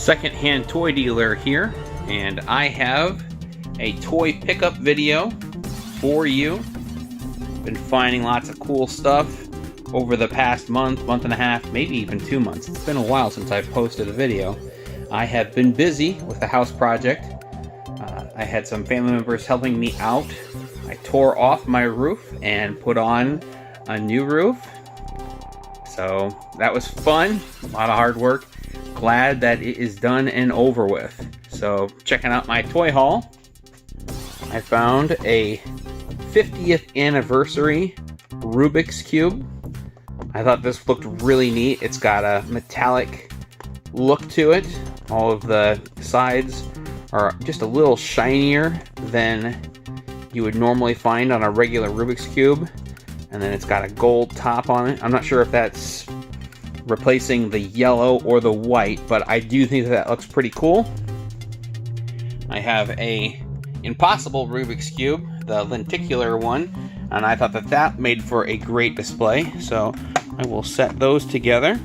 Secondhand toy dealer here, and I have a toy pickup video for you. Been finding lots of cool stuff over the past month and a half, maybe even 2 months. It's been a while since I've posted a video. I have been busy with the house project. I had some family members helping me out. I tore off my roof and put on a new roof. So that was fun, a lot of hard work. Glad that it is done and over with. So checking out my toy haul, I found a 50th anniversary Rubik's Cube. I thought this looked really neat. It's got a metallic look to it. All of the sides are just a little shinier than you would normally find on a regular Rubik's Cube. And then it's got a gold top on it. I'm not sure if that's replacing the yellow or the white, but I do think that looks pretty cool. I have a Impossible Rubik's Cube, the lenticular one, and I thought that made for a great display, so I will set those together.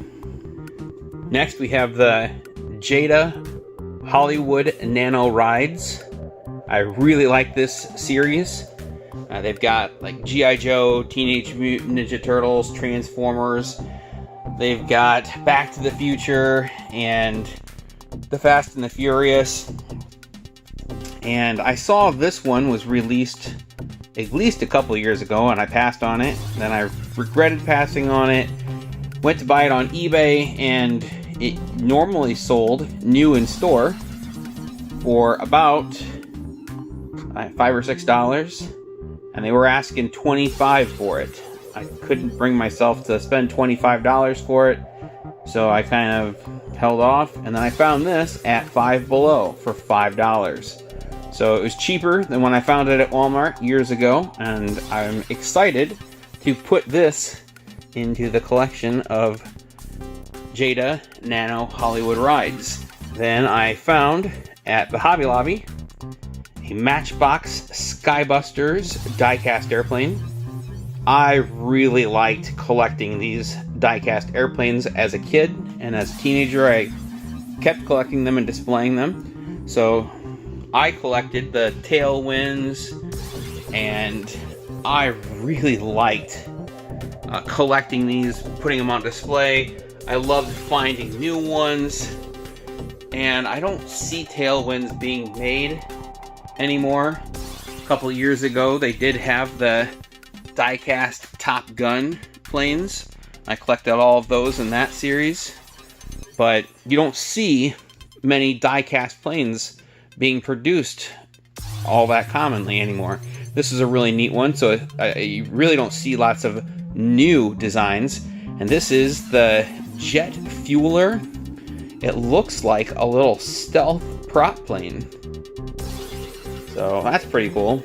Next we have the Jada Hollywood Nano Rides. I really like this series. They've got like G.I. Joe, Teenage Mutant Ninja Turtles, Transformers. They've got Back to the Future and The Fast and the Furious. And I saw this one was released at least a couple years ago, and I passed on it. Then I regretted passing on it. Went to buy it on eBay, and it normally sold new in store for about $5 or $6, and they were asking $25 for it. I couldn't bring myself to spend $25 for it, so I kind of held off, and then I found this at Five Below for $5. So it was cheaper than when I found it at Walmart years ago, and I'm excited to put this into the collection of Jada Nano Hollywood Rides. Then I found at the Hobby Lobby a Matchbox Skybusters die-cast airplane. I really liked collecting these die-cast airplanes as a kid, and as a teenager I kept collecting them and displaying them. So I collected the Tailwinds, and I really liked collecting these, putting them on display. I loved finding new ones, and I don't see Tailwinds being made anymore. A couple years ago they did have the die-cast Top Gun planes. I collected all of those in that series, but you don't see many die-cast planes being produced all that commonly anymore. This is a really neat one, so you really don't see lots of new designs. And this is the Jet Fueler. It looks like a little stealth prop plane, so that's pretty cool.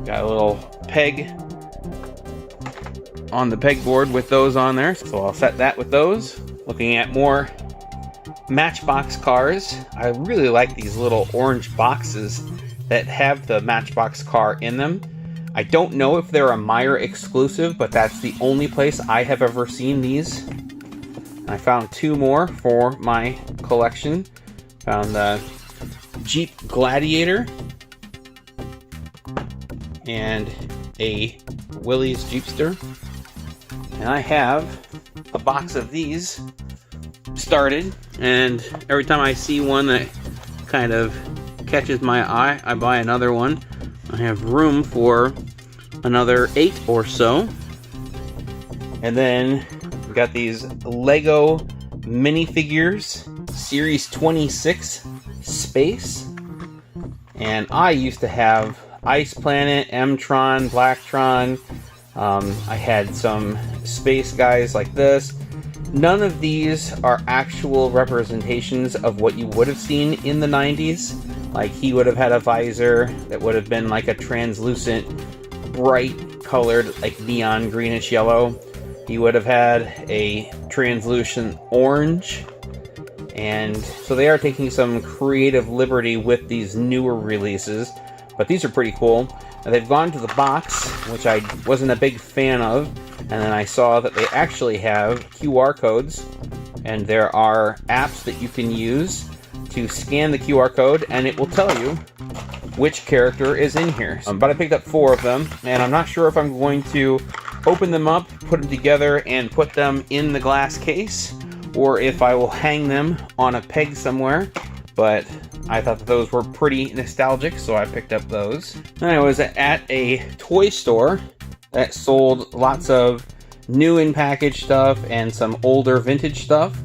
Got a little peg on the pegboard with those on there, so I'll set that with those. Looking at more Matchbox cars. I really like these little orange boxes that have the Matchbox car in them. I don't know if they're a Meijer exclusive, but that's the only place I have ever seen these. I found 2 more for my collection. Found the Jeep Gladiator and a Willys Jeepster. And I have a box of these started, and every time I see one that kind of catches my eye, I buy another one. I have room for another 8 or so. And then we've got these Lego minifigures, Series 26 Space. And I used to have Ice Planet, M-Tron, Blacktron. I had some space guys like this. None of these are actual representations of what you would have seen in the 90s. Like, he would have had a visor that would have been like a translucent, bright colored, like neon greenish yellow. He would have had a translucent orange. And so they are taking some creative liberty with these newer releases. But these are pretty cool. Now, they've gone to the box, which I wasn't a big fan of. And then I saw that they actually have QR codes And there are apps that you can use to scan the QR code, and it will tell you which character is in here. But I picked up 4 of them, and I'm not sure if I'm going to open them up, put them together, and put them in the glass case, or if I will hang them on a peg somewhere. But I thought that those were pretty nostalgic, so I picked up those. Then I was at a toy store that sold lots of new in package stuff and some older vintage stuff,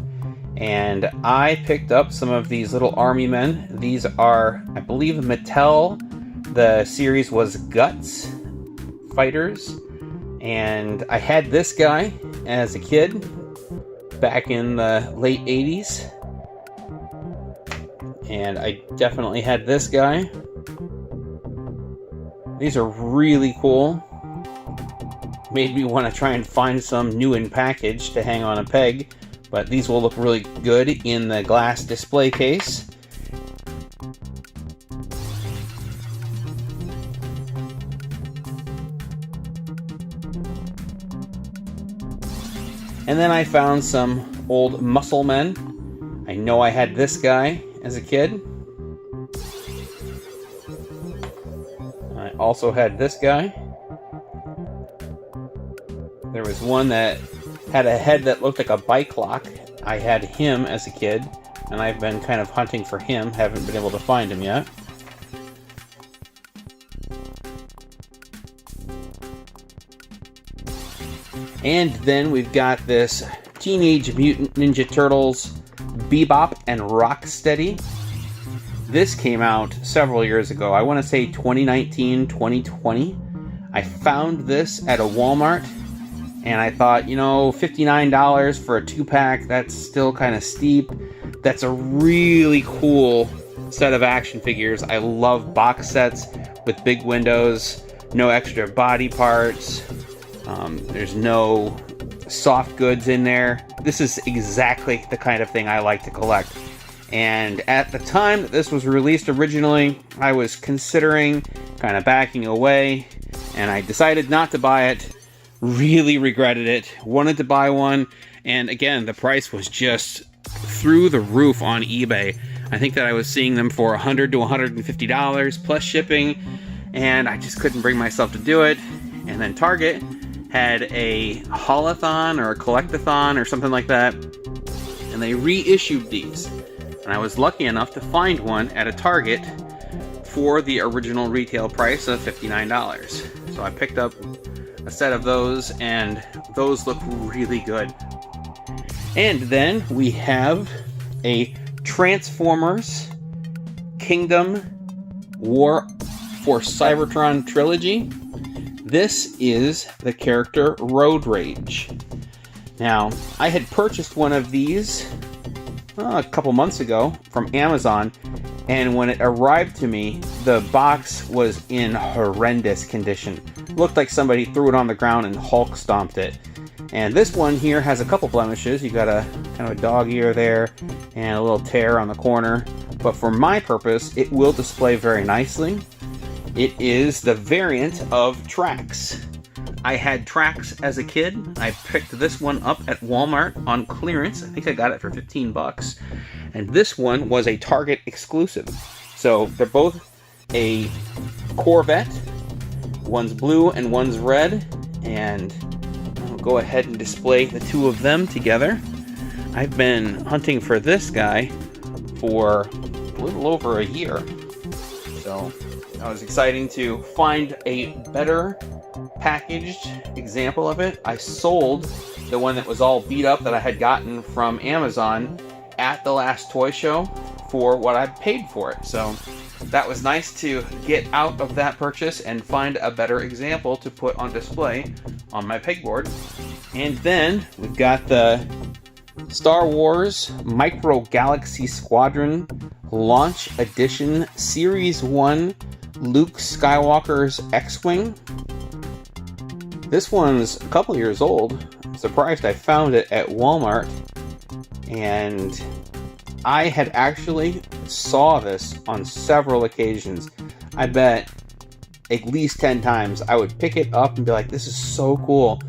and I picked up some of these little army men. These are, I believe, Mattel. The series was Guts Fighters, and I had this guy as a kid back in the late 80s, and I definitely had this guy. These are really cool. Made me want to try and find some new in package to hang on a peg, but these will look really good in the glass display case. And then I found some old muscle men. I know I had this guy as a kid. I also had this guy. There was one that had a head that looked like a bike lock. I had him as a kid, and I've been kind of hunting for him. Haven't been able to find him yet. And then we've got this Teenage Mutant Ninja Turtles Bebop and Rocksteady. This came out several years ago. I want to say 2019, 2020. I found this at a Walmart, and I thought, you know, $59 for a 2-pack, that's still kind of steep. That's a really cool set of action figures. I love box sets with big windows, no extra body parts. There's no soft goods in there. This is exactly the kind of thing I like to collect. And at the time that this was released originally, I was considering kind of backing away, and I decided not to buy it. Really regretted it. Wanted to buy one, and again, the price was just through the roof on eBay. I think that I was seeing them for $100 to $150 plus shipping, and I just couldn't bring myself to do it. And then Target had a haul-a-thon or a collect-a-thon or something like that, and they reissued these. And I was lucky enough to find one at a Target for the original retail price of $59. So I picked up a set of those, and those look really good. And then we have a Transformers Kingdom War for Cybertron trilogy. This is the character Road Rage. Now, I had purchased one of these a couple months ago from Amazon, and when it arrived to me, the box was in horrendous condition. Looked like somebody threw it on the ground and Hulk stomped it. And this one here has a couple blemishes. You got a kind of a dog ear there and a little tear on the corner. But for my purpose, it will display very nicely. It is the variant of Trax. I had Trax as a kid. I picked this one up at Walmart on clearance. I think I got it for $15. And this one was a Target exclusive. So they're both a Corvette. One's blue and one's red. And I'll go ahead and display the two of them together. I've been hunting for this guy for a little over a year. So it was exciting to find a better packaged example of it. I sold the one that was all beat up that I had gotten from Amazon at the last toy show for what I paid for it. So that was nice to get out of that purchase and find a better example to put on display on my pegboard. And then we've got the Star Wars Micro Galaxy Squadron Launch Edition Series 1 Luke Skywalker's X-Wing. This one's a couple years old. I'm surprised I found it at Walmart. And I had actually saw this on several occasions. I bet at least 10 times I would pick it up and be like, this is so cool.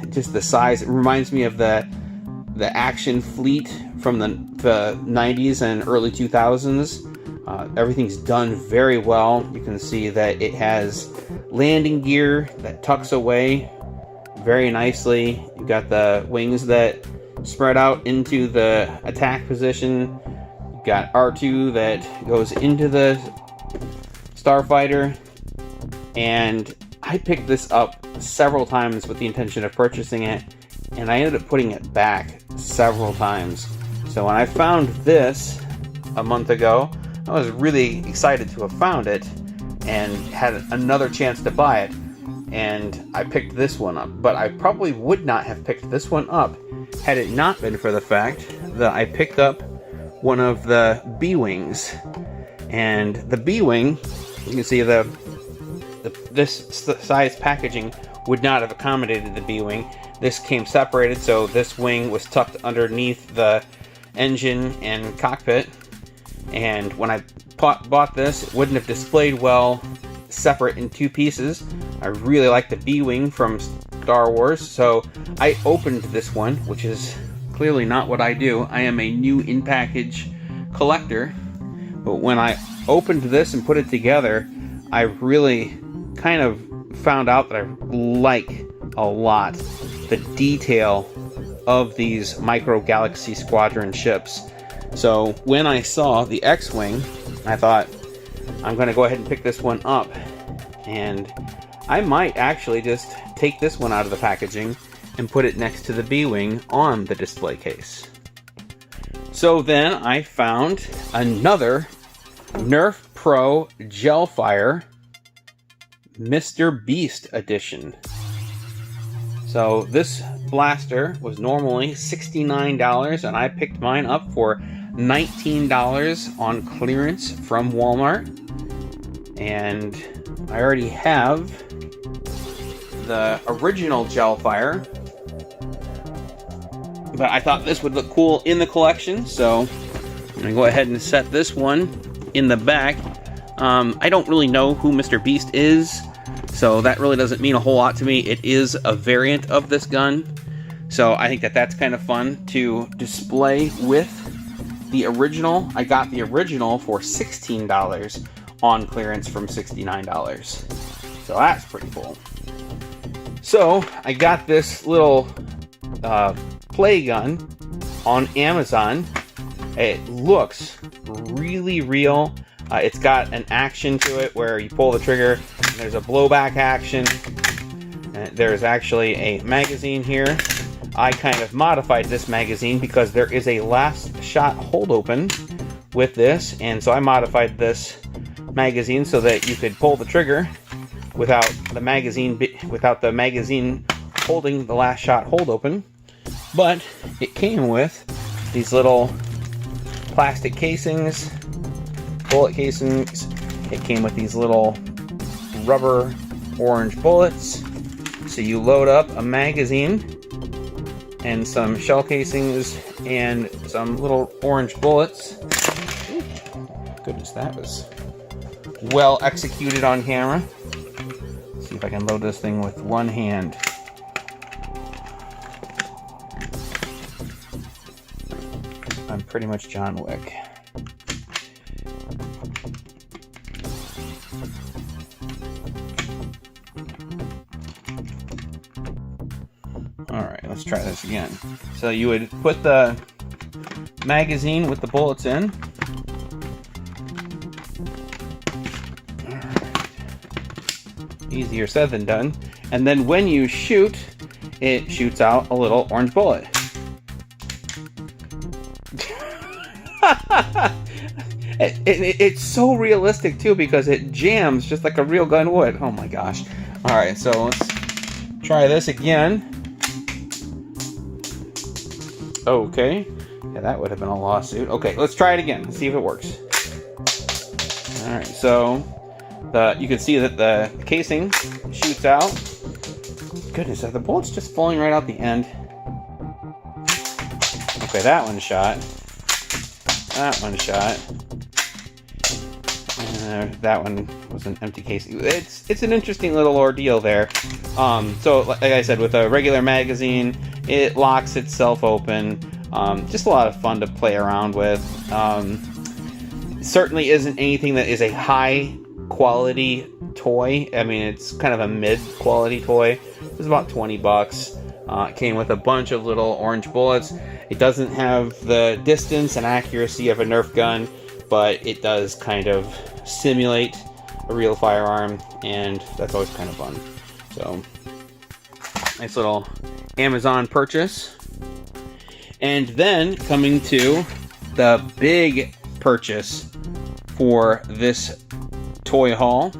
Just the size, it reminds me of the the action fleet from the 90s and early 2000s. Everything's done very well. You can see that it has landing gear that tucks away very nicely. You've got the wings that spread out into the attack position. You've got R2 that goes into the starfighter. And I picked this up several times with the intention of purchasing it, and I ended up putting it back several times. So when I found this a month ago, I was really excited to have found it and had another chance to buy it, and I picked this one up. But I probably would not have picked this one up had it not been for the fact that I picked up one of the B-Wings. And the B-Wing, you can see this size packaging would not have accommodated the B-Wing. This came separated, so this wing was tucked underneath the engine and cockpit. And when I bought this, it wouldn't have displayed well separate in two pieces. I really like the B-Wing from Star Wars, so I opened this one, which is clearly not what I do. I am a new in-package collector, but when I opened this and put it together, I really kind of found out that I like a lot the detail of these Micro Galaxy Squadron ships. So when I saw the X-Wing, I thought, I'm going to go ahead and pick this one up. And I might actually just take this one out of the packaging and put it next to the B-Wing on the display case. So then I found another Nerf Pro Gelfire Mr. Beast edition. So this blaster was normally $69, and I picked mine up for $19 on clearance from Walmart. And I already have the original Gelfire, but I thought this would look cool in the collection, so I'm gonna go ahead and set this one in the back. I don't really know who Mr. Beast is, so that really doesn't mean a whole lot to me. It is a variant of this gun, so I think that that's kind of fun to display with the original. I got the original for $16 on clearance from $69, so that's pretty cool. So I got this little play gun on Amazon. It looks really real. It's got an action to it where you pull the trigger and there's a blowback action. And there's actually a magazine here. I kind of modified this magazine because there is a last shot hold open with this, and so I modified this magazine so that you could pull the trigger without the magazine holding the last shot hold open. But it came with these little plastic casings, bullet casings. It came with these little rubber orange bullets. So you load up a magazine and some shell casings and some little orange bullets. Ooh, goodness, that was well executed on camera. Let's see if I can load this thing with one hand. I'm pretty much John Wick. Alright, let's try this again. So you would put the magazine with the bullets in. Easier said than done. And then when you shoot, it shoots out a little orange bullet. It's so realistic too, because it jams just like a real gun would. Oh my gosh. Alright, so let's try this again. Okay. Yeah, that would have been a lawsuit. Okay, let's try it again. Let's see if it works. Alright, so you can see that the casing shoots out. Goodness, are the bullets just falling right out the end? Okay, that one shot. That one shot. That one was an empty casing. It's an interesting little ordeal there. So, like I said, with a regular magazine It locks itself open. Just a lot of fun to play around with. Certainly isn't anything that is a high quality toy. I mean, it's kind of a mid quality toy. It was about 20 bucks. It came with a bunch of little orange bullets. It doesn't have the distance and accuracy of a Nerf gun, but it does kind of simulate a real firearm, and that's always kind of fun. So, nice little Amazon purchase. And then coming to the big purchase for this toy haul.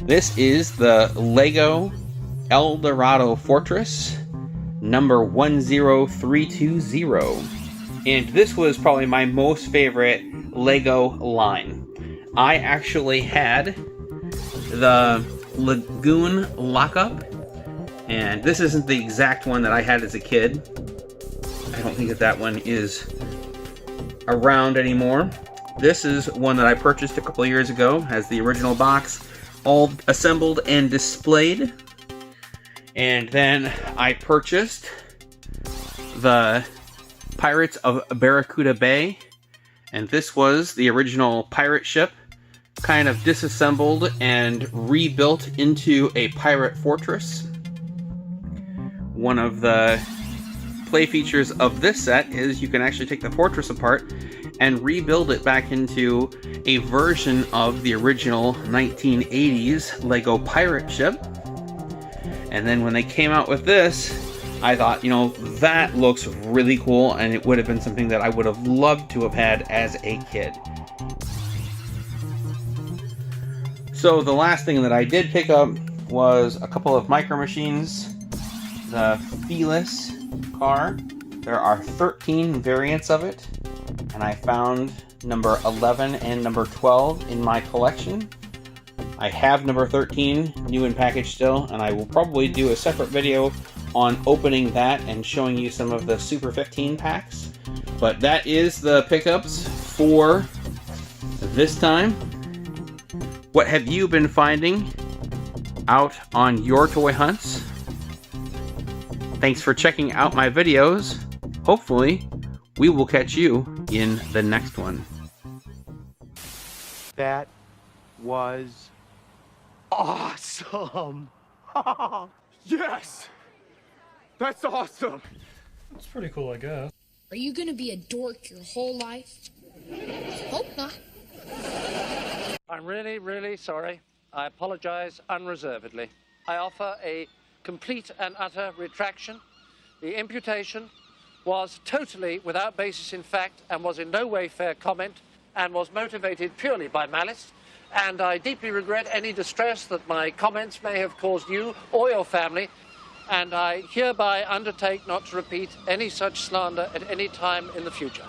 This is the Lego El Dorado Fortress number 10320. And this was probably my most favorite Lego line. I actually had the Lagoon Lockup, and this isn't the exact one that I had as a kid. I don't think that one is around anymore. This is one that I purchased a couple of years ago. Has the original box all assembled and displayed. And then I purchased the Pirates of Barracuda Bay, and this was the original pirate ship, kind of disassembled and rebuilt into a pirate fortress. One of the play features of this set is you can actually take the fortress apart and rebuild it back into a version of the original 1980s Lego pirate ship. And then when they came out with this, I thought, you know, that looks really cool, and it would have been something that I would have loved to have had as a kid. So the last thing that I did pick up was a couple of Micro Machines. The Felis car. There are 13 variants of it, and I found number 11 and number 12 in my collection. I have number 13 new in package still, and I will probably do a separate video on opening that and showing you some of the Super 15 packs. But that is the pickups for this time. What have you been finding out on your toy hunts? Thanks for checking out my videos. Hopefully, we will catch you in the next one. That was awesome! Yes! That's awesome! It's pretty cool, I guess. Are you gonna be a dork your whole life? Hope not. I'm really, really sorry. I apologize unreservedly. I offer a complete and utter retraction. The imputation was totally without basis in fact and was in no way fair comment and was motivated purely by malice. And I deeply regret any distress that my comments may have caused you or your family. And I hereby undertake not to repeat any such slander at any time in the future.